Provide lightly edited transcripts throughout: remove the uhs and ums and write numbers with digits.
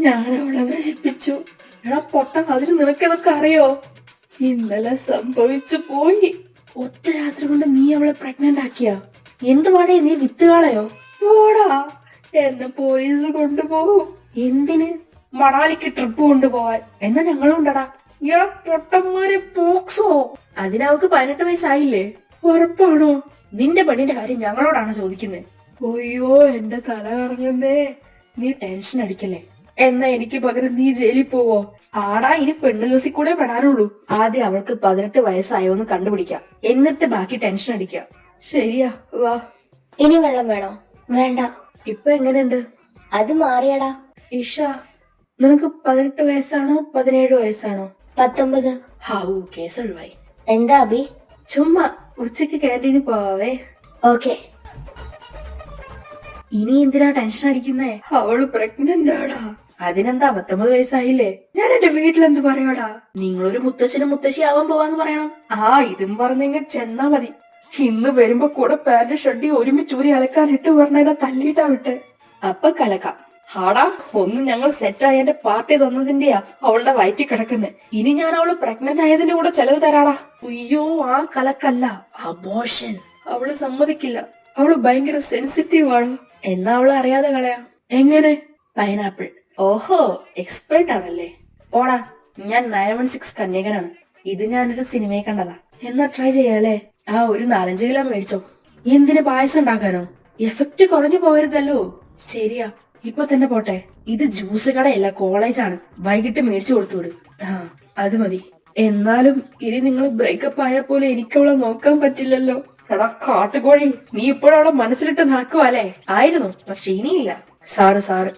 ഞാൻ അവളെ നശിപ്പിച്ചു. എടാ പൊട്ട, അതിന് നിനക്കിതൊക്കെ അറിയോ? ഇന്നലെ സംഭവിച്ചു പോയി. ഒറ്റ രാത്രി കൊണ്ട് നീ അവളെ പ്രഗ്നന്റ് ആക്കിയ? എന്തുവാടേ നീ വിത്തുകളയോ? പോടാ, എന്നെ പോലീസ് കൊണ്ടുപോകും. എന്തിന്? മണാലിക്ക് ട്രിപ്പ് കൊണ്ടുപോവാൻ. എന്നാ ഞങ്ങളും ഉണ്ടടാ. ഇയാളെ പൊട്ടന്മാരെ പോക്സോ. അതിനവക്ക് 18 വയസ്സായില്ലേ? ഉറപ്പാണോ? നിന്റെ പെണ്ണിന്റെ കാര്യം ഞങ്ങളോടാണ് ചോദിക്കുന്നത്. അയ്യോ, എന്റെ തല കറങ്ങുന്നേ. നീ ടെൻഷൻ അടിക്കല്ലേ. എന്നാ എനിക്ക് പകരം നീ ജയിലിൽ പോവോ? ആടാ, ഇനി പെണ്ണ് കേസിൽ കൂടെ പെടാനുള്ളൂ. ആദ്യം അവൾക്ക് 18 വയസ്സായോന്ന് കണ്ടുപിടിക്കാം, എന്നിട്ട് ബാക്കി ടെൻഷൻ അടിക്കാം. ശരിയാ, വാ. ഇനി വെള്ളം വേണോ? വേണ്ട. ഇപ്പൊ എങ്ങനെയുണ്ട്? അത് മാറിയടാ. ഇഷ, നിനക്ക് 18 വയസ്സാണോ 17 വയസ്സാണോ? 19. ഹാവൂ, കേസ് ഒഴിവായി. എന്താ അബി? ചുമ്മാ ഉച്ചക്ക് ക്യാന്റീനിൽ പോവാവേ. ഓക്കെ. ഇനി എന്തിനാ ടെൻഷൻ അടിക്കുന്നേ? അവള് പ്രഗ്നന്റ് ആടാ. അതിനെന്താ, 19 വയസ്സായില്ലേ? ഞാൻ എന്റെ വീട്ടിലെന്ത് പറയാടാ? നിങ്ങളൊരു മുത്തശ്ശനും മുത്തശ്ശി ആവാൻ പോവാന്ന് പറയണം. ഇതും പറഞ്ഞെങ്കിൽ ചെന്നാ മതി. ഇന്ന് വരുമ്പോ കൂടെ പാന്റ് ഷഡ്ഡി ഒരുമിച്ചൂരി അലക്കാൻ ഇട്ട് പറഞ്ഞതിനെ തല്ലിട്ടാ വിട്ടെ. അപ്പൊ കലക്കാം. ഹാടാ, ഒന്ന് ഞങ്ങൾ സെറ്റായി എന്റെ പാർട്ടി തന്നതിന്റെയാ അവളുടെ വയറ്റി കിടക്കുന്നെ. ഇനി ഞാൻ അവള് പ്രഗ്നന്റ് ആയതിന്റെ കൂടെ ചെലവ് തരാടാ. അയ്യോ, ആ കലക്കല്ല, അബോർഷൻ. അവള് സമ്മതിക്കില്ല. അവള് ഭയങ്കര സെൻസിറ്റീവ് ആണ്. എന്നാ അവള് അറിയാതെ കളയാം. എങ്ങനെ? പൈനാപ്പിൾ. ഓഹോ, എക്സ്പെർട്ട് ആണല്ലേ. ഓടാ, ഞാൻ 916 കന്യകനാണ്. ഇത് ഞാനൊരു സിനിമയെ കണ്ടതാ. എന്നാ ട്രൈ ചെയ്യാലേ? ഒരു 4-5 കിലോ മേടിച്ചോ. എന്തിന്, പായസം ഉണ്ടാക്കാനോ? എഫക്റ്റ് കുറഞ്ഞു പോകരുതല്ലോ. ശരിയാ, ഇപ്പൊ തന്നെ പോട്ടെ. ഇത് ജ്യൂസ് കടയല്ല, കോളേജാണ്. വൈകിട്ട് മേടിച്ചു കൊടുത്തുവിട്. അത് മതി. എന്നാലും ഇനി നിങ്ങൾ ബ്രേക്കപ്പ് ആയ പോലെ എനിക്കവളെ നോക്കാൻ പറ്റില്ലല്ലോ. എടാ കാട്ടുകോഴി, നീ ഇപ്പോഴവളെ മനസ്സിലിട്ട് നടക്കുവല്ലേ? ആയിരുന്നു, പക്ഷെ ഇനിയില്ല. സാറ്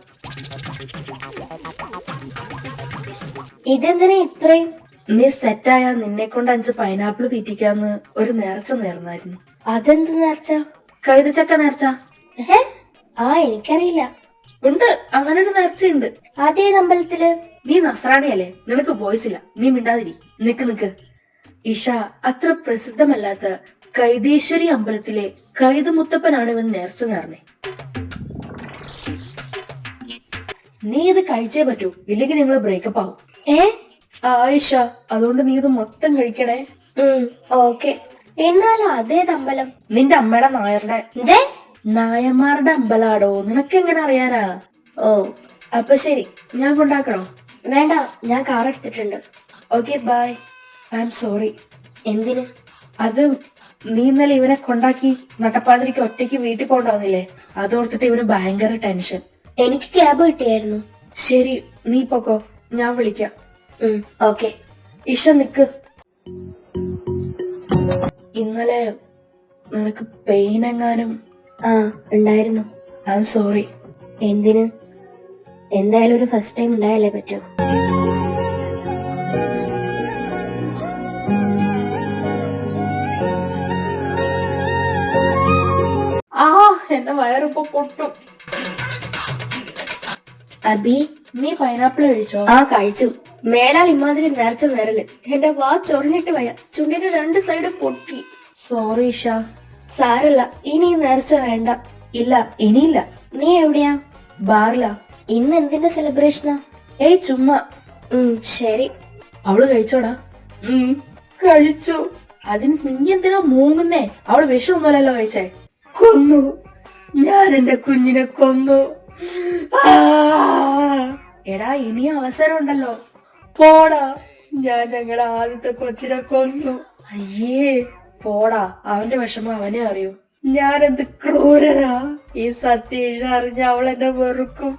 ഇതെന്തിനാ ഇത്രയും? നീ സെറ്റായ നിന്നെ കൊണ്ട് 5 പൈനാപ്പിൾ തീറ്റിക്കാന്ന് ഒരു നേർച്ച നേർന്നായിരുന്നു. അതെന്ത് നേർച്ച? കൈതച്ചക്ക നേർച്ച. എനിക്കറിയില്ല. ഉണ്ട്, അങ്ങനൊരു നേർച്ചയുണ്ട്. അതേത് അമ്പലത്തില്? നീ നസ്രാണിയല്ലേ, നിനക്ക് വോയിസ് ഇല്ല. നീ മിണ്ടാതിരി. നിക്ക്. ഇഷ, അത്ര പ്രസിദ്ധമല്ലാത്ത കൈതേശ്വരി അമ്പലത്തിലെ കൈതമുത്തപ്പനാണ് ഇവൻ നേർച്ച നേർന്നേ. നീ ഇത് കഴിച്ചേ പറ്റൂ, ഇല്ലെങ്കിൽ നിങ്ങൾ ബ്രേക്കപ്പ് ആവും. ആയിഷ, അതുകൊണ്ട് നീ ഇത് മൊത്തം കഴിക്കണേ. ഓക്കെ. എന്നാലും അതേത് അമ്പലം? നിന്റെ അമ്മയുടെ നായന്മാരുടെ അമ്പലാടോ, നിനക്കെങ്ങനെ അറിയാനാ? ഓ, അപ്പൊ ശരി, ഞാൻ കൊണ്ടാക്കണോ? വേണ്ട, ഞാൻ കാർ എടുത്തിട്ടുണ്ട്. Okay, bye. I'm sorry. എന്തിന്? അത് നീ ഇന്നലെ ഇവനെ കൊണ്ടാക്കി നട്ടപ്പാതിരിക്ക് ഒറ്റയ്ക്ക് വീട്ടിൽ പോണ്ടാവുന്നില്ലേ? അതോർത്തിട്ട് ഇവന് ഭയങ്കര ടെൻഷൻ. എനിക്ക് ക്യാബ് കിട്ടിയായിരുന്നു. ശരി, നീ പൊക്കോ, ഞാൻ വിളിക്കാം. ഓക്കെ. ഇഷ, നിക്ക്. ഇന്നലെ നിനക്ക് പെയിൻ എങ്ങാനും? ഉണ്ടായിരുന്നു. I M sorry. എന്തിന്? എന്തായാലും ഒരു ഫസ്റ്റ് ടൈം ഉണ്ടായാലേ പറ്റൂ. എന്റെ വയറിപ്പോ പൊട്ടും. അബി, നീ പൈനാപ്പിൾ കഴിച്ചോ? കഴിച്ചു. മേലാൽ ഇമാതിരി നേർച്ച നേരല്. എന്റെ വാ ചൊറിഞ്ഞിട്ട് വയ്യ. ചുണ്ടിന്റെ 2 സൈഡ് പൊട്ടി. സോറി ഇഷ. സാരല്ല, ഇനി നേർച്ച വേണ്ട. ഇല്ല, ഇനിയില്ല. നീ എവിടെയാ? ബാറിലാ. ഇന്ന് എന്തിന്റെ സെലിബ്രേഷനാ? ചുമ്മാ. ശരി. അവള് കഴിച്ചോടാ? കഴിച്ചു. അതിന് നീ എന്തിനാ മൂങ്ങുന്നേ? അവള് വിഷമൊന്നുമല്ലല്ലോ കഴിച്ചേ. കൊന്നു, ഞാൻ എന്റെ കുഞ്ഞിനെ കൊന്നു. എടാ, ഇനി അവസരം ഉണ്ടല്ലോ. പോടാ, ഞാൻ ഞങ്ങളുടെ ആദ്യത്തെ കൊച്ചിനെ കൊന്നു. അയ്യേ, പോടാ. അവന്റെ വിഷമം അവനെ അറിയൂ. ഞാനെന്ത് ക്രൂരനാ. ഈ സത്യം അറിഞ്ഞ അവൾ എന്നെ വെറുക്കും.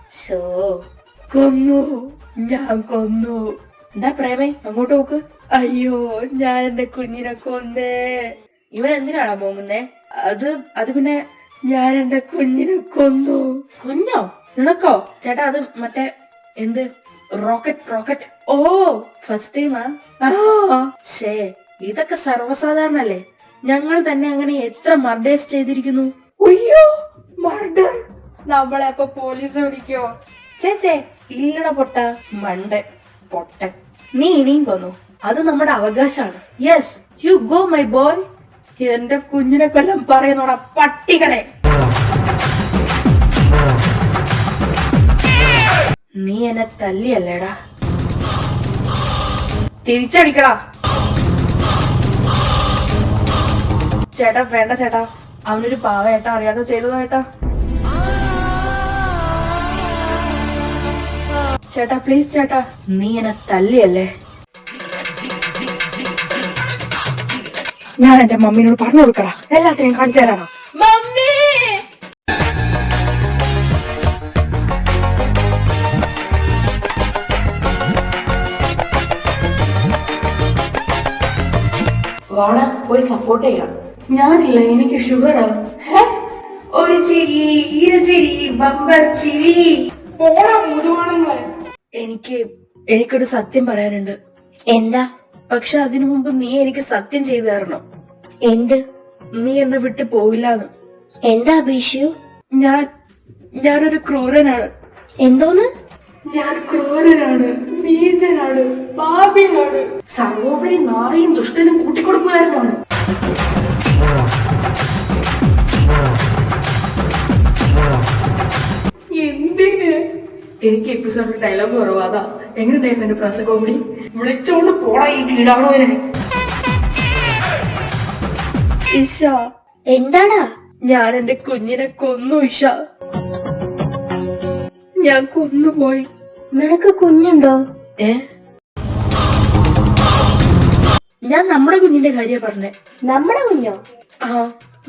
കൊന്നു, ഞാൻ കൊന്നു. എന്താ പ്രേമേ, അങ്ങോട്ട് നോക്ക്. അയ്യോ, ഞാൻ എന്റെ കുഞ്ഞിനെ കൊന്നേ. ഇവൻ എന്തിനാണോ മോങ്ങുന്നേ? അത് പിന്നെ ഞാൻ എന്റെ കുഞ്ഞിനെ കൊന്നു. കുഞ്ഞോ? നിനക്കോ? ചേട്ടാ, അത് മറ്റേ എന്ത് റോക്കറ്റ്. ഓ, ഫസ്റ്റ് ടൈമാ? ഇതൊക്കെ സർവ്വസാധാരണല്ലേ. ഞങ്ങൾ തന്നെ അങ്ങനെ എത്ര മർഡേഴ്സ് ചെയ്തിരിക്കുന്നു. അയ്യോ, മർഡർ! നമ്മളെ അപ്പൊ പോലീസ് പിടിക്കോ? ചേച്ചേ, ഇല്ലട പൊട്ട പൊട്ടൻ. നീ ഇനിയും കൊന്നു. അത് നമ്മുടെ അവകാശമാണ്. Yes, you go my boy. എന്റെ കുഞ്ഞിനെ കൊല്ലം പറയുന്നോടാ പട്ടികളെ. നീ എന്നെ തല്ലിയല്ലേടാ? തിരിച്ചടിക്കടാ. ചേട്ടാ വേണ്ട ചേട്ടാ, അവനൊരു പാവ ഏട്ടാ, അറിയാതെ ചെയ്തതാ ഏട്ടാ. ചേട്ടാ പ്ലീസ് ചേട്ടാ, നീ എന്നെ തല്ലിയല്ലേ? ഞാൻ എന്റെ മമ്മീനോട് പറഞ്ഞു കൊടുക്കടാ, എല്ലാത്തിനെയും കാണിച്ചു തരാനോ. മമ്മി വാണ പോയി സപ്പോർട്ട് ചെയ്യാം. ഞാനില്ല, എനിക്ക് ഷുഗറാ. ഒരു ചിരി, ഇരുചിരി, ബമ്പർ ചിരി. എനിക്കൊരു സത്യം പറയാനുണ്ട്. എന്താ? പക്ഷെ അതിനു മുമ്പ് നീ എനിക്ക് സത്യം ചെയ്തു തരണം. എന്ത്? നീ എന്നെ വിട്ടു പോയില്ലാന്ന്. എന്താ അഭിഷു? ഞാനൊരു ക്രൂരനാണ്. എന്തോന്ന്? ഞാൻ ക്രൂരനാണ്, നീചനാണ്, പാപിയാണ്, സർവോപരി നാറിയും ദുഷ്ടനും കൂട്ടിക്കൊടുക്കുകാരനാണ്. എന്തിന്? എനിക്ക് എപ്പിസോഡിൽ ഡയലോഗ് കുറവാതാ. എങ്ങനെയുണ്ടായിരുന്നു എന്റെ പ്രസ കോമഡി? വിളിച്ചോണ്ട് പോടാ ഈ കീടാണോനെ. ഇഷ, എന്താടാ? ഞാൻ എന്റെ കുഞ്ഞിനെ കൊന്നു ഇഷ. ഞാൻ കൊന്നുപോയി. നിനക്ക് കുഞ്ഞുണ്ടോ? ഞാൻ നമ്മുടെ കുഞ്ഞിന്റെ കാര്യ പറഞ്ഞേ. നമ്മുടെ കുഞ്ഞോ? ആ.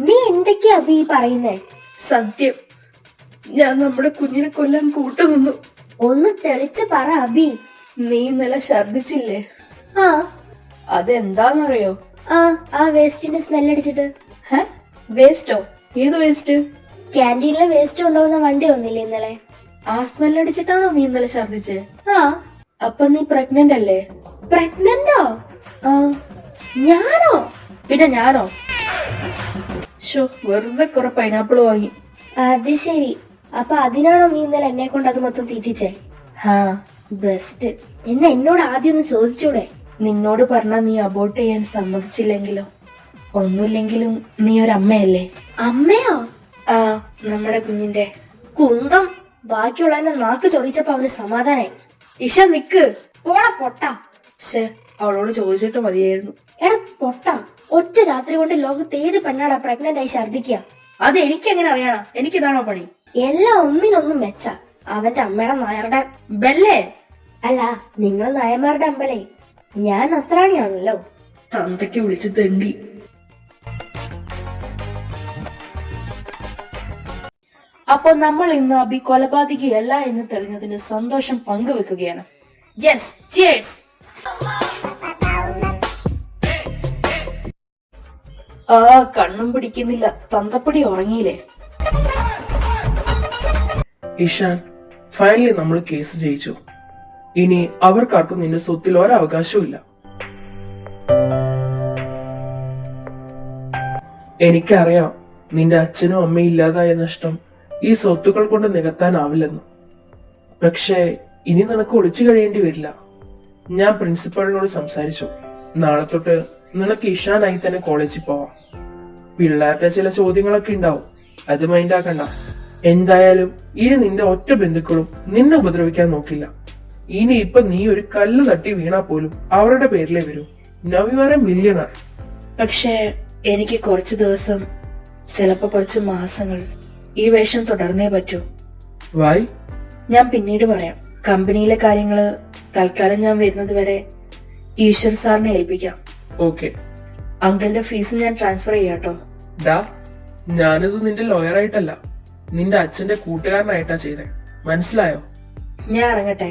നീ എന്തൊക്കെയാ അഭി പറയുന്നേ? സത്യം, ഞാൻ നമ്മുടെ കുഞ്ഞിനെ കൊല്ലാൻ കൂട്ടുനിന്നു. ഒന്ന് തെളിച്ച് പറ അഭി. നീ ഇന്നലെ ഛർദിച്ചില്ലേ? ആ. അതെന്താന്നറിയോ? ആ വേസ്റ്റിന്റെ സ്മെല്ലടിച്ചിട്ട്. വേസ്റ്റോ? ഏത് വേസ്റ്റ്? ക്യാൻറ്റീനിലെ വേസ്റ്റ് കൊണ്ടുപോകുന്ന വണ്ടി വന്നില്ലേ ഇന്നലെ? ആ സ്മെല്ലടിച്ചിട്ടാണോ നീ ഇന്നലെ ഛർദിച്ചേ? ആ. അപ്പൊ നീ പ്രഗ്നന്റ് അല്ലേ? പ്രഗ്നന്റോ? ആ. ഞാനോ? പിന്നെ ഞാനോ? വെറുതെ കുറെ പൈനാപ്പിൾ വാങ്ങി. അത് ശരി. അപ്പൊ അതിനാണോ നീ ഇന്നലെ എന്നെ കൊണ്ട് അത് മൊത്തം തീറ്റിച്ചേ? ബെസ്റ്റ്. എന്നാ എന്നോട് ആദ്യം ഒന്ന് ചോദിച്ചൂടെ? നിന്നോട് പറഞ്ഞാ നീ അബോർട്ട് ചെയ്യാൻ സമ്മതിച്ചില്ലെങ്കിലോ? ഒന്നുമില്ലെങ്കിലും നീ ഒരമ്മയല്ലേ? അമ്മയോ? ആ, നമ്മുടെ കുഞ്ഞിന്റെ. കുന്തം. ബാക്കിയുള്ളതിന്റെ നാക്ക് ചൊറിച്ചപ്പോ അവന് സമാധാനായി. ഇഷ നിക്ക്. പോടാ പൊട്ടാ. അവളോട് ചോദിച്ചിട്ട് മതിയായിരുന്നു. എടാ പൊട്ടാ, ഒറ്റ രാത്രി കൊണ്ട് ലോകത്ത് ഏത് പെണ്ണാടാ പ്രഗ്നന്റ് ആയി ഛർദിക്കുക? അത് എനിക്ക് എങ്ങനെ അറിയാനാ? എനിക്കിതാണോ പണി? എല്ലാം ഒന്നിനൊന്നും മെച്ച. അവന്റെ അമ്മയുടെ നായരുടെ ബെല്ലേ. അല്ല, നിങ്ങൾ നായന്മാരുടെ അമ്പലേ. ഞാൻ നസ്രാണിയാണല്ലോ. തന്തയ്ക്ക് വിളിച്ച് തെണ്ടി. അപ്പൊ നമ്മൾ ഇന്ന് അബി കൊലപാതകിയല്ല എന്ന് തെളിഞ്ഞതിന് സന്തോഷം പങ്കുവെക്കുകയാണ്. Yes, cheers. കണ്ണും പിടിക്കുന്നില്ല, തന്തപ്പടി ഉറങ്ങിയില്ലേ? ഇഷാൻ, ഫൈനലി നമ്മൾ കേസ് ജയിച്ചു. ഇനി അവർക്കാർക്കും നിന്റെ സ്വത്തിൽ ഒരവകാശവും ഇല്ല. എനിക്കറിയാം നിന്റെ അച്ഛനും അമ്മയും ഇല്ലാതായ നഷ്ടം ഈ സ്വത്തുക്കൾ കൊണ്ട് നികത്താനാവില്ലെന്ന്. പക്ഷേ ഇനി നിനക്ക് ഒളിച്ചു കഴിയേണ്ടി വരില്ല. ഞാൻ പ്രിൻസിപ്പളിനോട് സംസാരിച്ചു. നാളെ തൊട്ട് നിനക്ക് ഇഷാനായി തന്നെ കോളേജിൽ പോവാം. പിള്ളേരുടെ ചില ചോദ്യങ്ങളൊക്കെ ഉണ്ടാവും, അത് മൈൻഡാക്കണ്ട. എന്തായാലും ഇനി നിന്റെ ഒറ്റ ബന്ധുക്കളും നിന്നെ ഉപദ്രവിക്കാൻ നോക്കില്ല. ഇനി ഇപ്പൊ നീ ഒരു കല്ല് തട്ടി വീണാ പോലും അവരുടെ പേരിലേ വരൂ. Now you are A millionaire. പക്ഷേ എനിക്ക് കുറച്ച് ദിവസം, ചിലപ്പോ കുറച്ച് മാസങ്ങൾ ഈ വേഷം തുടർന്നേ പറ്റൂ. വൈ? ഞാൻ പിന്നീട് പറയാം. കമ്പനിയിലെ കാര്യങ്ങള് തൽക്കാലം ഞാൻ വരുന്നത് വരെ ഈശ്വർ സാറിനെ ഏൽപ്പിക്കാം. ഓക്കെ. അങ്കിളിന്റെ ഫീസ് ഞാൻ ട്രാൻസ്ഫർ ചെയ്യാട്ടോ. ഡാ, ഞാനിത് നിന്റെ ലോയറായിട്ടല്ല, നിന്റെ അച്ഛന്റെ കൂട്ടുകാരനായിട്ടാ ചെയ്തേ. മനസ്സിലായോ? ഞാൻ ഇറങ്ങട്ടെ.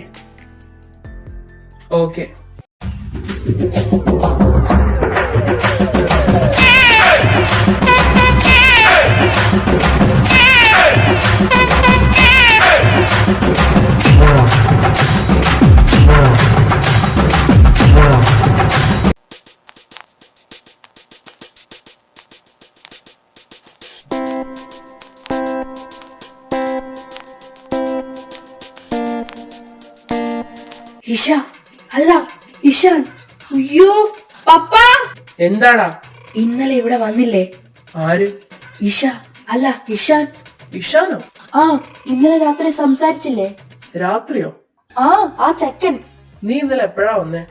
ഓക്കെ. ഇഷ, അല്ല ഇഷാൻ. അയ്യോ പപ്പ. എന്താടാ? ഇന്നലെ ഇവിടെ വന്നില്ലേ? ആര്? ഇഷ, അല്ല ഇഷാൻ. ഇഷാനോ? ആ, ഇന്നലെ രാത്രി സംസാരിച്ചില്ലേ? രാത്രിയോ? ആ ചെക്കൻ. നീ ഇന്നലെ എപ്പോഴാ വന്നേ?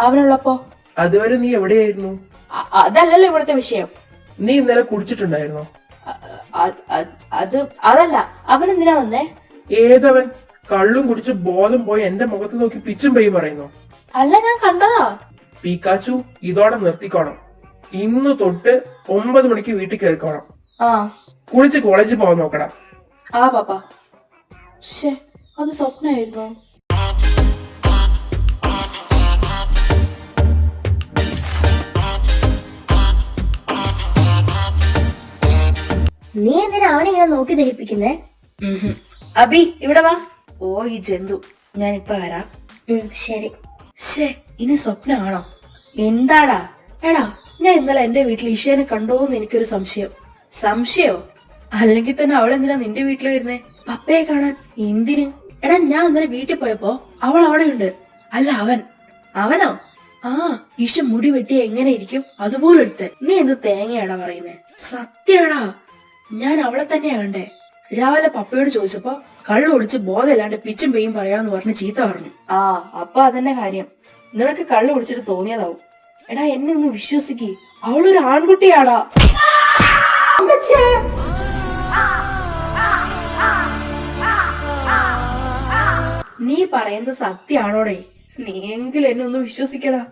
അവനുള്ളപ്പോ. അതുവരെ നീ എവിടെയായിരുന്നു? അതല്ലല്ലോ ഇവിടുത്തെ വിഷയം. നീ ഇന്നലെ കുടിച്ചിട്ടുണ്ടായിരുന്നോ? അതല്ല. അവൻ എന്തിനാ വന്നേ? ഏതവൻ? കള്ളും കുടിച്ച് ബോധം പോയി എന്റെ മുഖത്ത് നോക്കി പിച്ചും പെയ്യും പറയുന്നു. അല്ല, ഞാൻ കണ്ടതാ. പീക്കാച്ചു, ഇതോടെ നിർത്തിക്കോണം. ഇന്ന് തൊട്ട് 9 മണിക്ക് വീട്ടിൽ കയറിക്കോണം. കുളിച്ച് കോളേജിൽ പോകാൻ നോക്കടാ. പാപ്പ. അത് സ്വപ്നമായിരുന്നു. നീ എന്തിനാ അവനിങ്ങനെ നോക്കി ദഹിപ്പിക്കുന്നേ? അബി, ഇവിടെ വാ. ഓ, ഈ ജന്തു. ഞാനിപ്പ വരാം. ശരി. ഇനി സ്വപ്നമാണോ? എന്താടാ? എടാ, ഞാൻ ഇന്നലെ എന്റെ വീട്ടിൽ ഇഷേനെ കണ്ടോന്ന് എനിക്കൊരു സംശയം. സംശയോ? അല്ലെങ്കിൽ തന്നെ അവൾ എന്തിനാ നിന്റെ വീട്ടിൽ വരുന്നേ? പപ്പയെ കാണാൻ. എന്തിന്? എടാ, ഞാൻ ഇന്നലെ വീട്ടിൽ പോയപ്പോ അവൾ അവിടെ ഉണ്ട്. അല്ല, അവനോ? ഇഷ മുടി വെട്ടി എങ്ങനെ ഇരിക്കും അതുപോലെ എടുത്ത്. നീ എന്ത് തേങ്ങയാടാ പറയുന്നേ? സത്യടാ, ഞാൻ അവളെ തന്നെയാ കണ്ടേ. രാവിലെ പപ്പയോട് ചോദിച്ചപ്പോ കള്ളു കുടിച്ച് ബോധമില്ലാണ്ട് പിച്ചും പെയ്യും പറയാന്ന് പറഞ്ഞ് ചീത്ത പറഞ്ഞു. അപ്പൊ അതന്നെ കാര്യം. നിനക്ക് കള്ളു കുടിച്ചിട്ട് തോന്നിയതാവും. എടാ, എന്നെ ഒന്ന് വിശ്വസിക്ക്, അവളൊരു ആൺകുട്ടിയാടാ. നീ പറയുന്നത് സത്യാണോടെ? നീയെങ്കിലും എന്നെ ഒന്ന് വിശ്വസിക്കടാ.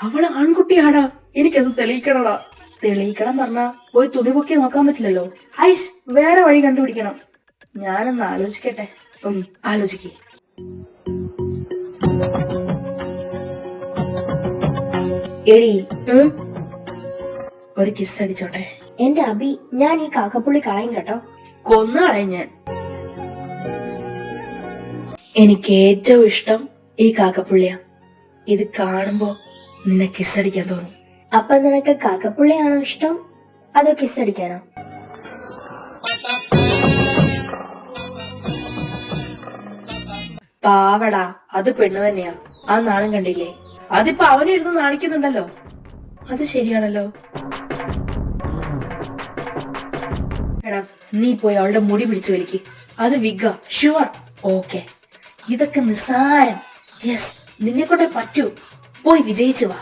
അവള് ആൺകുട്ടിയാടാ. എനിക്കത് തെളിയിക്കണടാ. തെളിയിക്കണം പറഞ്ഞാ പോയി തുണി പൊക്കി നോക്കാൻ പറ്റില്ലല്ലോ. ഐഷ്, വേറെ വഴി കണ്ടുപിടിക്കണം. ഞാനൊന്ന് ആലോചിക്കട്ടെ. ആലോചിക്കേ. എടി, ഒരു കിസ് അടിച്ചോട്ടെ. എന്റെ അബി, ഞാൻ ഈ കാക്കപ്പുള്ളി കളയും കേട്ടോ. കൊന്നുകളയും ഞാൻ. എനിക്ക് ഏറ്റവും ഇഷ്ടം ഈ കാക്കപ്പുള്ളിയാ. ഇത് കാണുമ്പോ നിന്നെ കിസ്സടിക്കാൻ തോന്നും. അപ്പൊ നിനക്ക് കാക്കപ്പുള്ളിയാണോ ഇഷ്ടം, അതോ കിസ്സടിക്കാനോ? പാവടാ, അത് പെണ്ണ് തന്നെയാ. ആ നാണം കണ്ടില്ലേ? അതിപ്പോ അവനിരുന്ന് നാണിക്കുന്നുണ്ടല്ലോ. അത് ശരിയാണല്ലോ. എടാ, നീ പോയി അവളുടെ മുടി പിടിച്ചു വലിക്ക്. അത് വിഗ ഷുവർ. ഓക്കെ, ഇതൊക്കെ നിസ്സാരം. യെസ്, നിന്നെ കൊണ്ടേ പറ്റൂ. പോയി വിജയിച്ചു വാ.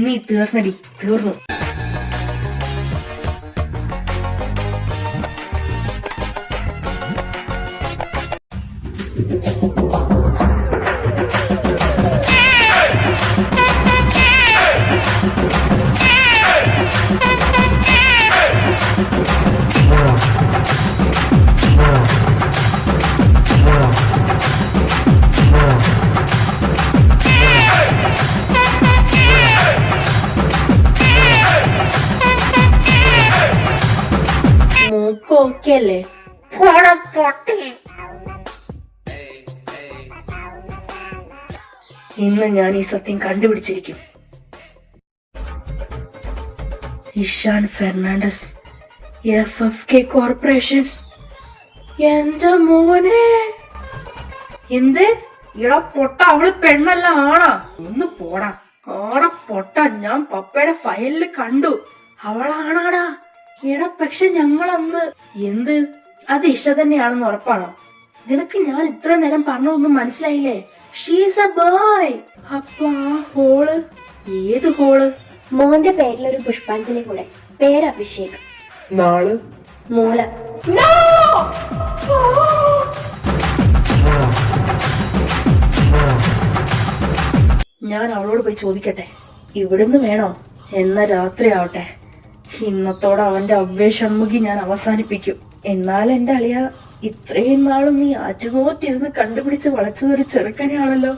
നീ തീർന്നടി, തീർന്നു. ഓക്കെ അല്ലേ? ഇന്ന് ഞാൻ ഈ സത്യം കണ്ടുപിടിച്ചിരിക്കും. Ishan Fernandes, FFK corporations. എന്റെ മോനെ, എന്ത്? ഇടാ പൊട്ട, അവള് പെണ്ണല്ല ആണാ? ഒന്ന് പോടാ. ആടാ പൊട്ട, ഞാൻ പപ്പയുടെ ഫയലില് കണ്ടു. അവളാണാടാ. എടാ, പക്ഷെ ഞങ്ങളന്ന് എന്ത്? അത് ഇഷ തന്നെയാണെന്ന് ഉറപ്പാണോ? നിനക്ക് ഞാൻ ഇത്ര നേരം പറഞ്ഞതൊന്നും മനസ്സിലായില്ലേ? She's A boy. അപ്പൊ ആ ഹോള് ഏത് ഹോള്? മോന്റെ പേരിലൊരു പുഷ്പാഞ്ജലി കൂടെ. പേര് അഭിഷേക്. നാള് മൂല. ഞാൻ അവളോട് പോയി ചോദിക്കട്ടെ. ഇവിടുന്ന് വേണോ? എന്ന രാത്രി ആവട്ടെ. ഇന്നത്തോടെ അവന്റെ അവ്യഷൺമുഖി ഞാൻ അവസാനിപ്പിക്കും. എന്നാൽ എന്റെ അളിയ, ഇത്രയും നാളും നീ ആറ്റുനോറ്റിരുന്ന് കണ്ടുപിടിച്ച് വളച്ചതൊരു ചെറുക്കനെയാണല്ലോ.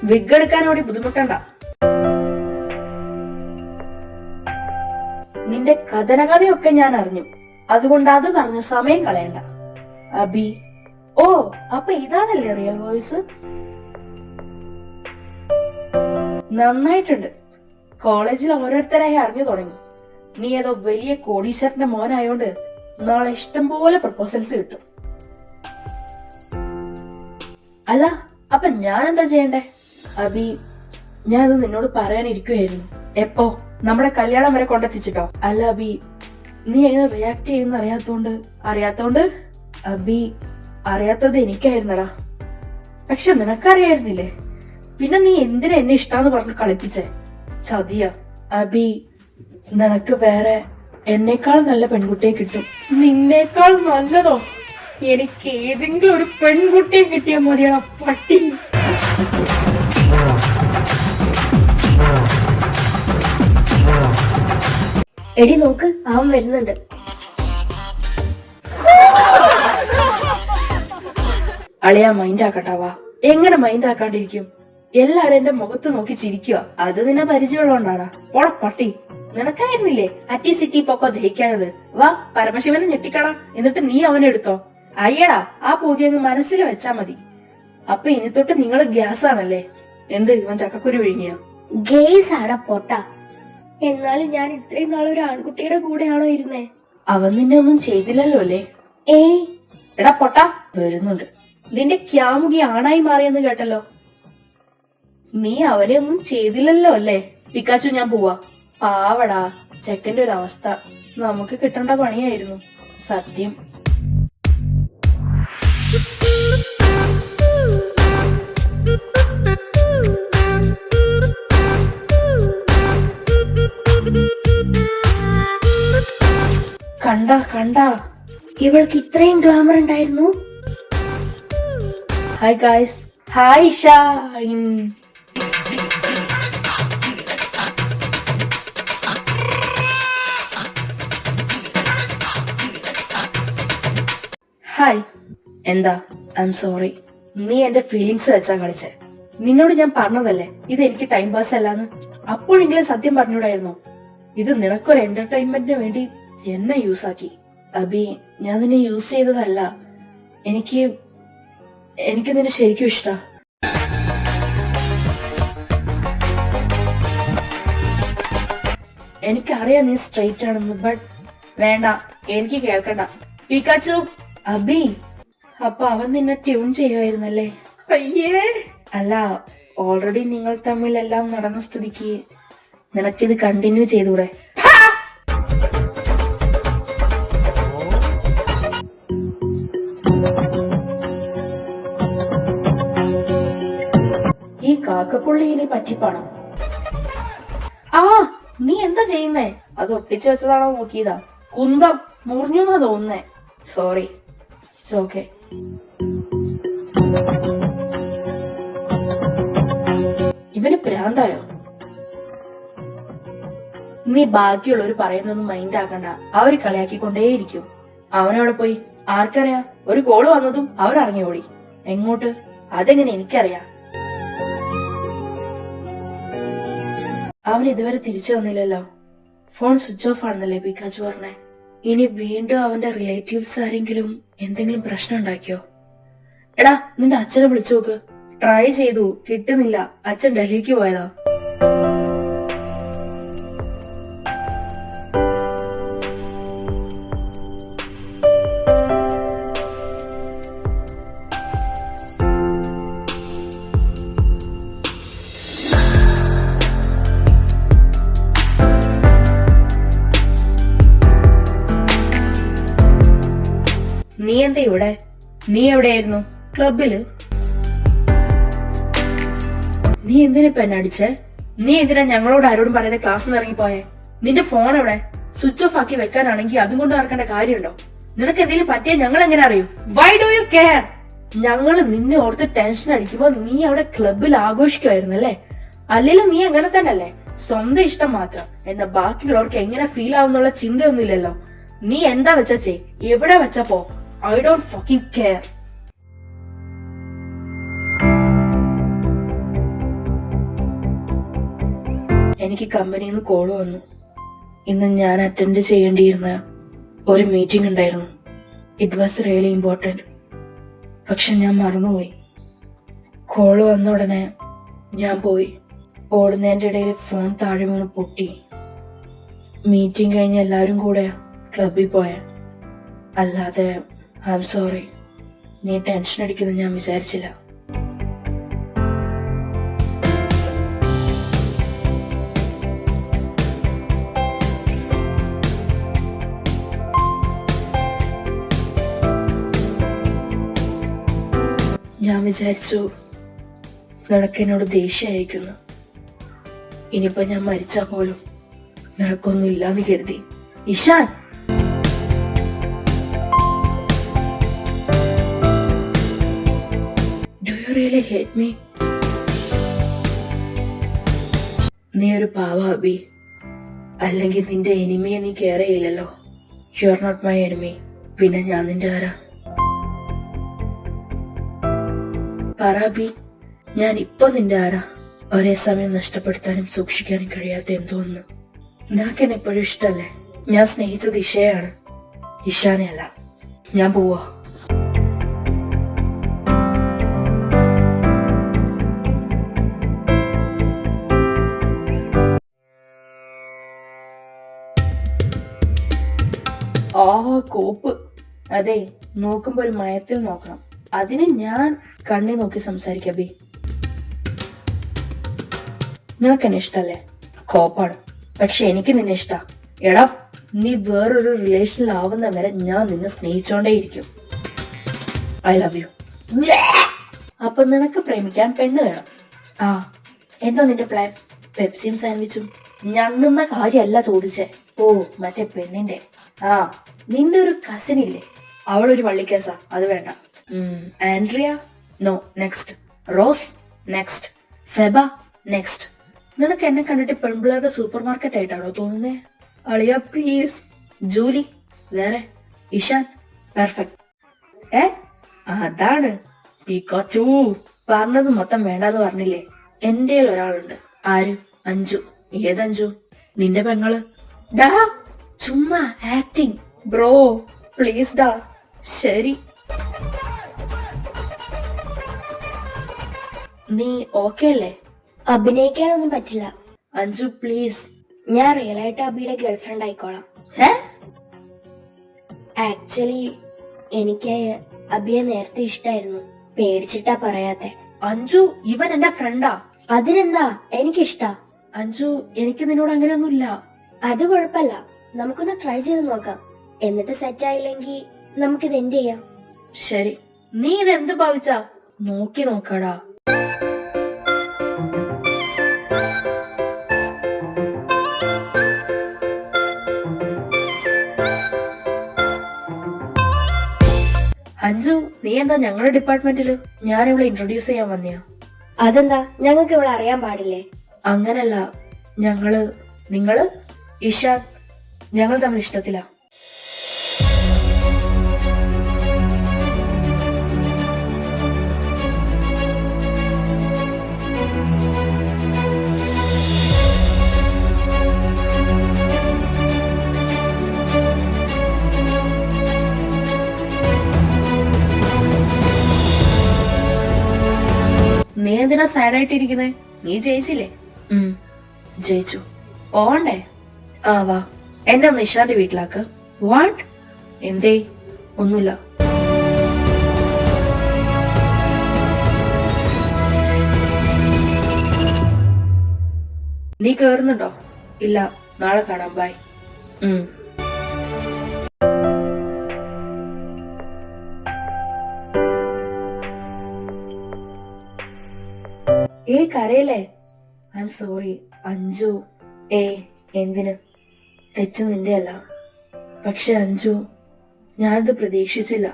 വിഗ് എടുക്കാനോടി ബുദ്ധിമുട്ടണ്ട. നിന്റെ കഥനകഥയൊക്കെ ഞാൻ അറിഞ്ഞു, അതുകൊണ്ട് അത് പറഞ്ഞ് സമയം കളയണ്ട. അബി, ഓ അപ്പൊ ഇതാണല്ലേ റിയൽ വോയിസ്? നന്നായിട്ടുണ്ട്. കോളേജിൽ ഓരോരുത്തരായി അറിഞ്ഞു തുടങ്ങി. നീ ഏതോ വലിയ കോടീശ്വരന്റെ മോനായോണ്ട് നാളെ ഇഷ്ടംപോലെ പ്രപ്പോസൽസ് കിട്ടും. അല്ല, അപ്പൊ ഞാൻ എന്താ ചെയ്യണ്ടേ? അബി, ഞാനത് നിന്നോട് പറയാനിരിക്കുവായിരുന്നു. എപ്പോ? നമ്മുടെ കല്യാണം വരെ കൊണ്ടെത്തിച്ചിട്ടോ? അല്ല അബി, നീ എങ്ങനെ റിയാക്ട് ചെയ്യുന്ന അറിയാത്തോണ്ട് അബി, അറിയാത്തത് എനിക്കായിരുന്നടാ. പക്ഷെ നിനക്കറിയായിരുന്നില്ലേ? പിന്നെ നീ എന്തിനാ എന്നെ ഇഷ്ടാന്ന് പറഞ്ഞ് കളിപ്പിച്ചേ? ചതിയ. അബി, നിനക്ക് വേറെ എന്നേക്കാൾ നല്ല പെൺകുട്ടിയെ കിട്ടും. നിന്നേക്കാൾ നല്ലതോ? എനിക്ക് ഏതെങ്കിലും ഒരു പെൺകുട്ടിയെ കിട്ടിയാൽ മതിയാ പട്ടി. എടി നോക്ക്, അവൻ വരുന്നുണ്ട്. അളിയാ, മൈൻഡ് ആക്കണ്ടാവാ. എങ്ങനെ മൈൻഡ് ആക്കാണ്ടിരിക്കും? എല്ലാരും എന്റെ മുഖത്ത് നോക്കി ചിരിക്കുക. അത് നിന്നെ പരിചയമുള്ളതുകൊണ്ടാണ്. പോട പട്ടി. നിനക്കായിരുന്നില്ലേ അറ്റി സിറ്റി പൊക്കോ ദഹിക്കാനത്? വാ, പരമശിവനെ ഞെട്ടിക്കടാ, എന്നിട്ട് നീ അവനെ എടുത്തോ. അയ്യടാ, ആ പൂതി അങ്ങ് മനസ്സിൽ വെച്ചാ മതി. അപ്പൊ ഇനി തൊട്ട് നിങ്ങള് ഗ്യാസ് ആണല്ലേ? എന്ത്, ഇവൻ ചക്കക്കുരു വിഴുങ്ങിയ? ഗേസ് ആടാ പൊട്ട. എന്നാലും ഞാൻ ഇത്രയും നാളൊരു ആൺകുട്ടിയുടെ കൂടെയാണോ ഇരുന്നേ? അവൻ നിന്നെ ഒന്നും ചെയ്തില്ലല്ലോ അല്ലേ? ഏയ് എടാ പൊട്ട, വരുന്നുണ്ട്. നിന്റെ ക്യാമുകി ആണായി മാറിയെന്ന് കേട്ടല്ലോ. നീ അവനെ ഒന്നും ചെയ്തില്ലല്ലോ അല്ലേ? പിക്കാച്ചു, ഞാൻ പോവാ. പാവടാ, ചെക്കന്റെ ഒരു അവസ്ഥ നമുക്ക് കിട്ടേണ്ട പണിയായിരുന്നു സത്യം. കണ്ട ഇവൾക്ക് ഇത്രയും ഗ്ലാമർ ഉണ്ടായിരുന്നു? Hi guys. Hi Shine. Hi. എന്താ? I'm sorry. നീ എന്റെ ഫീലിങ്സ് വെച്ചാ കളിച്ചേ. നിന്നോട് ഞാൻ പറഞ്ഞതല്ലേ ഇത് എനിക്ക് ടൈം പാസ് അല്ലാന്ന്. അപ്പോഴെങ്കിലും സത്യം പറഞ്ഞൂടായിരുന്നോ? ഇത് നിനക്കൊരു എന്റർടൈൻമെന്റിന് വേണ്ടി എന്നെ യൂസ് ആക്കി. അബി, ഞാൻ നിന്നെ യൂസ് ചെയ്തതല്ല. എനിക്ക് നിന്നെ ശരിക്കും ഇഷ്ടാ. എനിക്കറിയാം നീ സ്ട്രെയിറ്റ് ആണെന്ന്, ബട്ട് വേണ്ട, എനിക്ക് കേൾക്കണ്ട. പിക്കാച്ചു. അബി, അപ്പൊ അവൻ നിന്നെ ട്യൂൺ ചെയ്യുമായിരുന്നല്ലേ? അയ്യേ. അല്ല, ഓൾറെഡി നിങ്ങൾ തമ്മിലെല്ലാം നടന്ന സ്ഥിതിക്ക് നിനക്കിത് കണ്ടിന്യൂ ചെയ്തൂടെ? ഈ കാക്കപ്പുള്ളി ഇനി പറ്റിപ്പാണോ? ആ, നീ എന്താ ചെയ്യുന്നേ? അത് ഒട്ടിച്ചു വെച്ചതാണോ നോക്കിയതാ? കുന്തം മുറിഞ്ഞു എന്നാ തോന്നുന്നേ. സോറി. ഓക്കെ. ഇവന് പ്രാന്തായോ? നീ ബാക്കിയുള്ളവർ പറയുന്നൊന്നും മൈൻഡ് ആക്കണ്ട. അവര് കളിയാക്കിക്കൊണ്ടേയിരിക്കും. അവനവിടെ പോയി ആർക്കറിയാ? ഒരു കോള് വന്നതും അവൻ ഇറങ്ങി ഓടി. എങ്ങോട്ട്? അതെങ്ങനെ എനിക്കറിയാം. അവൻ ഇതുവരെ തിരിച്ചു വന്നില്ലല്ലോ. ഫോൺ സ്വിച്ച് ഓഫ് ആണെന്നല്ലേ പിക്കാച്ചു പറഞ്ഞേ? ഇനി വീണ്ടും അവന്റെ റിലേറ്റീവ്സ് ആരെങ്കിലും എന്തെങ്കിലും പ്രശ്നം ഉണ്ടാക്കിയോ? എടാ, നിന്റെ അച്ഛനെ വിളിച്ചു നോക്ക്. ട്രൈ ചെയ്തു, കിട്ടുന്നില്ല. അച്ഛൻ ഡൽഹിക്ക് പോയതാ. നീ എന്താ ഇവിടെ? നീ എവിടെയായിരുന്നു? ക്ലബില്? നീ എന്തിനാ പെണ്ണടിച്ചേ? നീ എന്തിനാ ഞങ്ങളോട് ആരോടും പറയാതെ ക്ലാസ്സിൽ നിന്ന് ഇറങ്ങിപ്പോയെ? നിന്റെ ഫോൺ എവിടെ? സ്വിച്ച് ഓഫ് ആക്കി വെക്കാനാണെങ്കിൽ അതും കൊണ്ട് നടക്കേണ്ട കാര്യമുണ്ടോ? നിനക്ക് എന്തെങ്കിലും പറ്റിയാ ഞങ്ങൾ എങ്ങനെ അറിയും? Why do you care? ഞങ്ങള് നിന്നെ ഓർത്ത് ടെൻഷൻ അടിക്കുമ്പോ നീ അവിടെ ക്ലബിൽ ആഘോഷിക്കുമായിരുന്നല്ലേ? അല്ലെങ്കിലും നീ അങ്ങനെ തന്നെ അല്ലേ? സ്വന്തം ഇഷ്ടം മാത്രം. എന്നാ ബാക്കിയുള്ളവർക്ക് എങ്ങനെ ഫീൽ ആവുന്നുള്ള ചിന്തയൊന്നുമില്ലല്ലോ. നീ എന്താ വെച്ചാ ചെയ്, എവിടെ വെച്ചാ പോ. I don't fucking care. എനിക്ക് കമ്പനിയിൽ നിന്ന് കോള് വന്നു. ഇന്ന് ഞാൻ അറ്റൻഡ് ചെയ്യേണ്ടിയിരുന്ന ഒരു മീറ്റിംഗ് ഉണ്ടായിരുന്നു. It was really important. പക്ഷെ ഞാൻ മറന്നുപോയി. കോള് വന്ന ഉടനെ ഞാൻ പോയി. ഓടുന്നതിന്റെ ഇടയിൽ ഫോൺ താഴെ വീണ് പൊട്ടി. മീറ്റിംഗ് കഴിഞ്ഞ് എല്ലാവരും കൂടെ ക്ലബിൽ പോയ. അല്ലാതെ ഐ എം സോറി, നീ ടെൻഷൻ അടിക്കുന്നത് ഞാൻ വിചാരിച്ചില്ല. ഞാൻ വിചാരിച്ചു നിനക്കെന്നോട് ദേഷ്യായിരിക്കുന്നു. ഇനിയിപ്പോ ഞാൻ മരിച്ചാ പോലും നിനക്കൊന്നും ഇല്ലാന്ന് കരുതി. Ishan, do you really hate me? നീ ഒരു പാവ അബി. അല്ലെങ്കിൽ നിന്റെ എനിമിയെ നീ കെയർ ചെയ്യില്ലല്ലോ. You are not my enemy. പിന്നെ ഞാൻ നിന്റെ ആരാ? പറബി, ഞാൻ ഇപ്പൊ നിന്റെ ആരാ? ഒരേ സമയം നഷ്ടപ്പെടുത്താനും സൂക്ഷിക്കാനും കഴിയാത്ത എന്തോന്ന്. നിനക്ക് എന്നെ എപ്പോഴും ഇഷ്ടല്ലേ? ഞാൻ സ്നേഹിച്ചത് ഇഷയാണ്, ഇഷാനെ അല്ല. ഞാൻ പോവാ. കോപ്പ്. അതെ, നോക്കുമ്പോ ഒരു മയത്തിൽ നോക്കണം. അതിന് ഞാൻ കണ്ണി നോക്കി സംസാരിക്കാം. ബി, നിനക്കെന്നെ ഇഷ്ടല്ലേ? കോപ്പാണ്. പക്ഷെ എനിക്ക് നിന്നെ ഇഷ്ടാ. എടാ, നീ വേറൊരു റിലേഷനിലാവുന്ന വരെ ഞാൻ നിന്നെ സ്നേഹിച്ചോണ്ടേയിരിക്കും. I love you. അപ്പൊ നിനക്ക് പ്രേമിക്കാൻ പെണ്ണ് വേണം. ആ, എന്താ നിന്റെ പ്ലാൻ? പെപ്സിയും സാൻഡ്വിച്ചും? ഞണ്ണുന്ന കാര്യമല്ല ചോദിച്ചേ. ഓ, മറ്റേ പെണ്ണിന്റെ. ആ, നിന്റെ ഒരു കസിൻ ഇല്ലേ, അവളൊരു വള്ളിക്കേസാ. അത് വേണ്ട. Andrea? No. Next. Rose? Next. Feba? Next. നിനക്ക് എന്നെ കണ്ടിട്ട് പെൺപിള്ളേരുടെ സൂപ്പർ മാർക്കറ്റ് ആയിട്ടാണോ തോന്നുന്നേ? അളിയ പ്ലീസ്. ജൂലി? വേറെ? ഇഷാൻ? പെർഫെക്റ്റ്. അതാണ് പിക്കാച്ചു. പറഞ്ഞത് മൊത്തം വേണ്ടാന്ന് പറഞ്ഞില്ലേ? എന്റെ ഒരാളുണ്ട്. ആര്? അഞ്ജു. ഏതഞ്ജു? നിന്റെ പെങ്ങള്. ഡാ, ചുമ്മാ ആക്ടിങ്. ബ്രോ പ്ലീസ് ഡാ. ശരി, നീ ഓക്കെ അല്ലേ? അഭിനയിക്കാനൊന്നും പറ്റില്ല. അഞ്ജു പ്ലീസ്. ഞാൻ റിയൽ ആയിട്ട് അബിയുടെ ഗേൾഫ്രണ്ട് ആയിക്കോളാം. ആക്ച്വലി എനിക്ക് അബിയെ നേരത്തെ ഇഷ്ടായിരുന്നു. പേടിച്ചിട്ടാ പറയാത്തെ. അഞ്ജു, ഇവൻ എന്റെ ഫ്രണ്ടാ. അതിനെന്താ, എനിക്കിഷ്ടാ. അഞ്ജു, എനിക്ക് നിന്നോട് അങ്ങനെയൊന്നുമില്ല. അത് കുഴപ്പമില്ല, നമുക്കൊന്ന് ട്രൈ ചെയ്ത് നോക്കാം. എന്നിട്ട് സെറ്റ് ആയില്ലെങ്കിൽ നമുക്കിത് എൻഡ് ചെയ്യാം. ശരി, നീ ഇത് എന്ത് ഭാവിച്ചാ? നോക്കി നോക്കാടാ. അഞ്ജു, നീ എന്താ ഞങ്ങളുടെ ഡിപ്പാർട്ട്മെന്റില്? ഞാൻ ഇവിടെ ഇൻട്രൊഡ്യൂസ് ചെയ്യാൻ വന്നിയാ. അതെന്താ, ഞങ്ങൾക്ക് ഇവിടെ അറിയാൻ പാടില്ലേ? അങ്ങനല്ല, നിങ്ങള് ഇഷാൻ, ഞങ്ങൾ തമ്മിൽ ഇഷ്ടത്തിലാ. നീ എന്തിനാ സാഡായിട്ടിരിക്കുന്നേ? നീ ജയിച്ചില്ലേ? ജയിച്ചു. പോണ്ടേ? ആ വാ, എന്നെ ഒന്ന് ഇഷാന്റെ വീട്ടിലാക്ക്. വാട്ട്? എന്തേ? ഒന്നുമില്ല. നീ കേറുന്നുണ്ടോ? ഇല്ല, നാളെ കാണാം. ബൈ. കരയില്ലേ? I'm sorry Anju. എന്തിന്? തെറ്റ് നിന്റെ അല്ല. പക്ഷെ അഞ്ജു, ഞാനത് പ്രതീക്ഷിച്ചില്ല.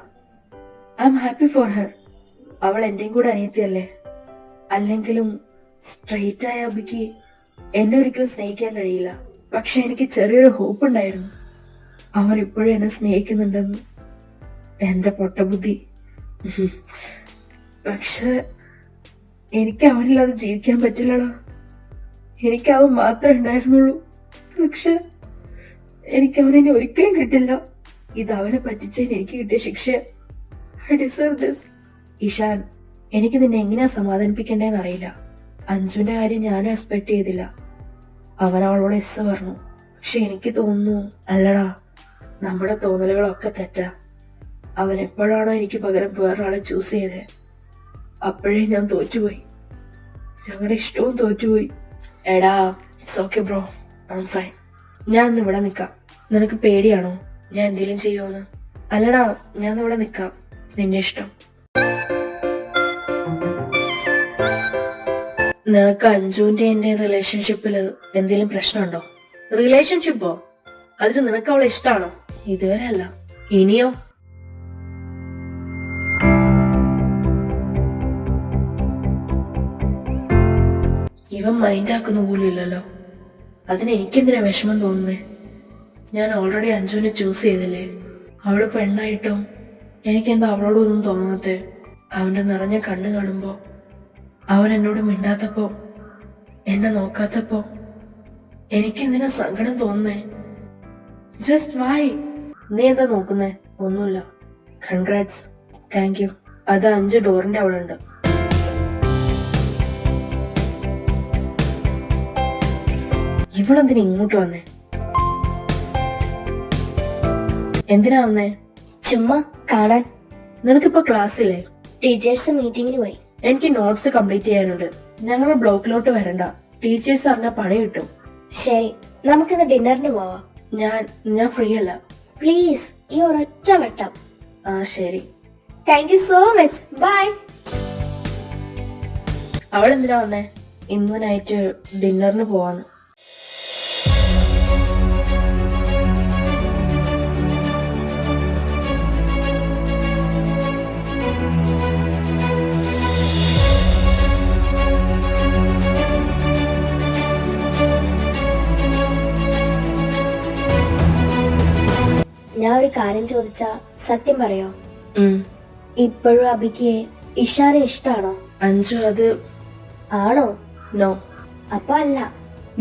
I'm happy for her. അവൾ എന്റെയും കൂടെ അനിയത്തിയല്ലേ. അല്ലെങ്കിലും സ്ട്രെയിറ്റ് ആയ അബിക്ക് എന്നെ ഒരിക്കലും സ്നേഹിക്കാൻ കഴിയില്ല. പക്ഷെ എനിക്ക് ചെറിയൊരു ഹോപ്പ് ഉണ്ടായിരുന്നു. അവൻ ഇപ്പോഴും എന്നെ സ്നേഹിക്കുന്നുണ്ടെന്ന്. എന്റെ പൊട്ടബുദ്ധി. പക്ഷെ എനിക്ക് അവനില്ലാതെ ജീവിക്കാൻ പറ്റില്ലല്ലോ. എനിക്ക് അവൻ മാത്രമേ ഉണ്ടായിരുന്നുള്ളൂ. പക്ഷെ എനിക്ക് അവനെ ഒരിക്കലും കിട്ടില്ല. ഇത് അവനെ പറ്റിച്ചതിന് എനിക്ക് കിട്ടിയ ശിക്ഷ. I deserve this. ഇഷാൻ, എനിക്ക് നിന്നെ എങ്ങനെയാ സമാധാനിപ്പിക്കേണ്ടതെന്ന് അറിയില്ല. അഞ്ജുവിന്റെ കാര്യം ഞാനും എക്സ്പെക്ട് ചെയ്തില്ല. അവൻ അവളോട് എസ് പറഞ്ഞു. പക്ഷെ എനിക്ക് തോന്നുന്നു, അല്ലടാ, നമ്മുടെ തോന്നലുകളൊക്കെ തെറ്റാ. അവൻ എപ്പോഴാണോ എനിക്ക് പകരം വേറൊരാളെ ചൂസ് ചെയ്തേ, അപ്പോഴേ ഞാൻ തോറ്റുപോയി. ഞങ്ങളുടെ ഇഷ്ടവും തോറ്റുപോയി. എടാ, it's okay bro, I am fine. ഞാൻ ഇന്ന് ഇവിടെ നിക്കാം. നിനക്ക് പേടിയാണോ ഞാൻ എന്തെങ്കിലും ചെയ്യുമോന്ന്? അല്ലടാ, ഞാൻ ഇവിടെ നിക്കാം, നിന്റെ ഇഷ്ടം. നിനക്ക് അഞ്ജുവിന്റെ എന്റെ റിലേഷൻഷിപ്പിൽ എന്തെങ്കിലും പ്രശ്നമുണ്ടോ? റിലേഷൻഷിപ്പോ? അതിന് നിനക്ക് അവളെ ഇഷ്ടാണോ? ഇതുവരെ അല്ല. ഇനിയോ? ഇവൻ മൈൻഡാക്കുന്ന പോലും ഇല്ലല്ലോ. അതിന് എനിക്കെന്തിനാ വിഷമം തോന്നുന്നേ? ഞാൻ ഓൾറെഡി അഞ്ജുവിനെ ചൂസ് ചെയ്തില്ലേ. അവള് പെണ്ണായിട്ടും എനിക്കെന്താ അവളോടൊന്നും തോന്നാത്തെ? അവന്റെ നിറഞ്ഞ കണ്ണ് കാണുമ്പോ, അവൻ എന്നോട് മിണ്ടാത്തപ്പോ, എന്നെ നോക്കാത്തപ്പോ എനിക്കെന്തിനാ സങ്കടം തോന്നുന്നേ? Just why? നീ എന്താ നോക്കുന്നേ? ഒന്നുമില്ല. കൺഗ്രാറ്റ്സ്. Thank you. അത് 5 ഡോറിന്റെ അവിടെ ഉണ്ട്. ഇവളെന്തിനാ ഇങ്ങോട്ട് വന്നേ? എന്തിനാ വന്നേ? ചുമ്മാ കാണാൻ. നിനക്കിപ്പോ ക്ലാസ്സില്ലേ? ടീച്ചേഴ്സ് മീറ്റിംഗിന് പോയി. എനിക്ക് നോട്ട്സ് കംപ്ലീറ്റ് ചെയ്യാനുണ്ട്. ഞങ്ങളുടെ ബ്ലോക്കിലോട്ട് വരണ്ട. ടീച്ചേഴ്സ് അറിഞ്ഞ പണി കിട്ടും. ശരി, നമുക്കിന്ന് ഡിന്നറിന് പോവാം. ഞാൻ ഫ്രീ അല്ല. പ്ലീസ്, ഈ ഒരൊറ്റ വട്ടം. ആ ശരി. Thank you so much. Bye. അവളെന്തിനാ വന്നേ? ഇന്ന് നൈറ്റ് ഡിന്നറിന് പോവാന്ന്. ഞാൻ ഒരു കാര്യം ചോദിച്ചാ സത്യം പറയോ? ഉം. ഇപ്പോഴും അബിക്ക് ഇഷാനെ ഇഷ്ടാണോ? അഞ്ജു, അത് ആണോ? നോ. അപ്പൊ അല്ല.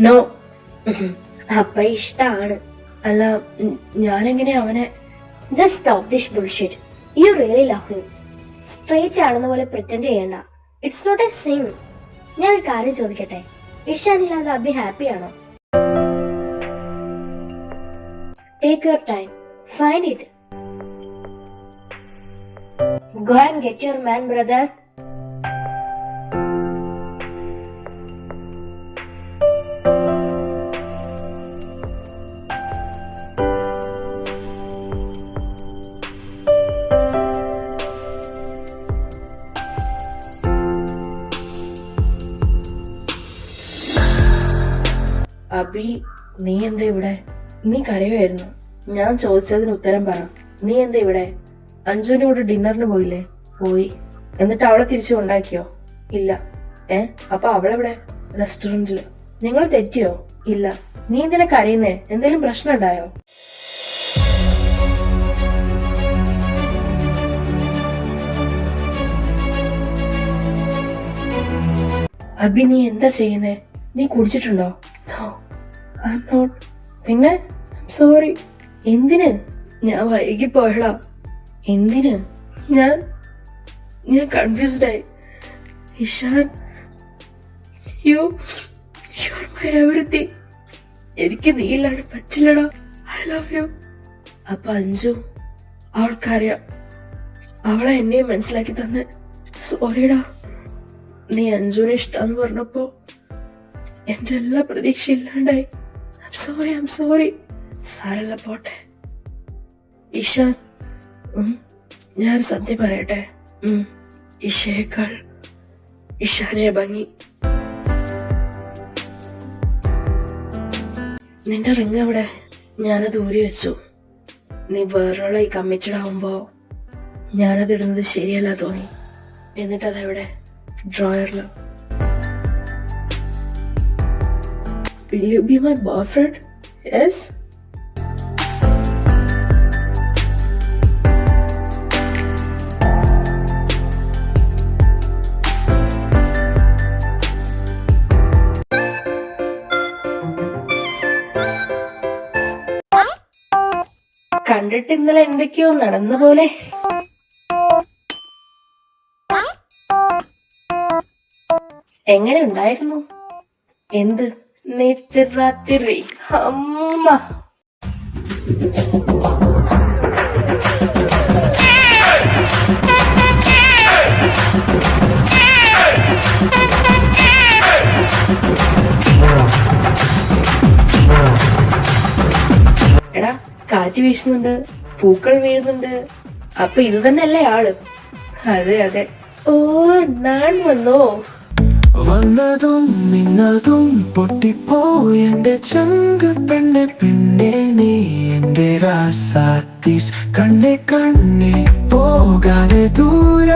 നോ. അപ്പൊ ഇഷ്ടാണ്. അല്ല, ഞാനെങ്ങനെ അവനെ? Just stop this bullshit. You really love him. Straight ആണെന്ന പോലെ പ്രിറ്റൻഡ് ചെയ്യണ്ട. It's not a sin. ഞാൻ ഒരു കാര്യം ചോദിക്കട്ടെ, ഇഷാനില്ലാതെ അബി ഹാപ്പിയാണോ? Take your time. Find it. Go and get your man, brother. Abi, നീ എന്താ ഇവിടെ? നീ കരയുമായിരുന്നു. ഞാൻ ചോദിച്ചതിന് ഉത്തരം പറ. നീ എന്താ ഇവിടെ? അഞ്ജുവിന്റെ കൂടെ ഡിന്നറിന് പോയില്ലേ? പോയി. എന്നിട്ട് അവളെ തിരിച്ചു കൊണ്ടാക്കിയോ? ഇല്ല. അപ്പൊ അവളെവിടെ? റെസ്റ്റോറന്റില്. നിങ്ങൾ തെറ്റിയോ? ഇല്ല. നീ എന്തിനാ കരയുന്നേ? എന്തെങ്കിലും പ്രശ്നം ഉണ്ടായോ? അബി, നീ എന്താ ചെയ്യുന്നേ? നീ കുടിച്ചിട്ടുണ്ടോ? No, I'm not. പിന്നെ സോറി. എന്തിന്? ഞാൻ വൈകി പോയടാ. എന്തിന്? ഞാൻ കൺഫ്യൂസ്ഡ് ആയി. Ishan, you are my everything. എനിക്ക് നീ ഇല്ലാണ്ട് പറ്റില്ലടാ. I love you. അപ്പൊ അഞ്ജു, അവൾക്കറിയാം. അവളെ എന്നെയും മനസ്സിലാക്കി തന്നെ. സോറിടാ. നീ അഞ്ജുവിനെ ഇഷ്ടാന്ന് പറഞ്ഞപ്പോ എന്റെ എല്ലാ പ്രതീക്ഷയും ഇല്ലാണ്ടായി. I am sorry. സാരല്ല, പോട്ടെ. ഇഷാൻ, ഞാൻ സത്യം പറയട്ടെ. ഇഷയേക്കാൾ ഇഷാനെ ഭംഗി. നിന്റെ റിങ് എവിടെ? ഞാനത് ഊരി വെച്ചു. നീ വേറൊരാളെ കമ്മിറ്റഡ് ആവുമ്പോ ഞാനത് ഇടുന്നത് ശരിയല്ല തോന്നി. എന്നിട്ടതെവിടെ? ഡ്രോയറില്. Will you be my boyfriend? Yes? കണ്ടിട്ട് ഇന്നലെ എന്തൊക്കെയോ നടന്ന പോലെ. എങ്ങനെ ഉണ്ടായിരുന്നു? എന്ത് നേത്തിരി അമ്മ. എടാ, കാറ്റ് വീശുന്നുണ്ട്, പൂക്കൾ വീഴുന്നുണ്ട്. അപ്പൊ ഇത് തന്നെയല്ലേ ആള്? അതെ അതെ. ഓ, ഞാൻ വന്നോ? വന്നതും നിന്നതും പൊട്ടിപ്പോയെന്റെ ചങ്ക് പെണ്ണെ പെണ്ണെ നീ എന്റെ രാസാത്തീസ് കണ്ണെ കണ്ണെ പോകാതെ ദൂര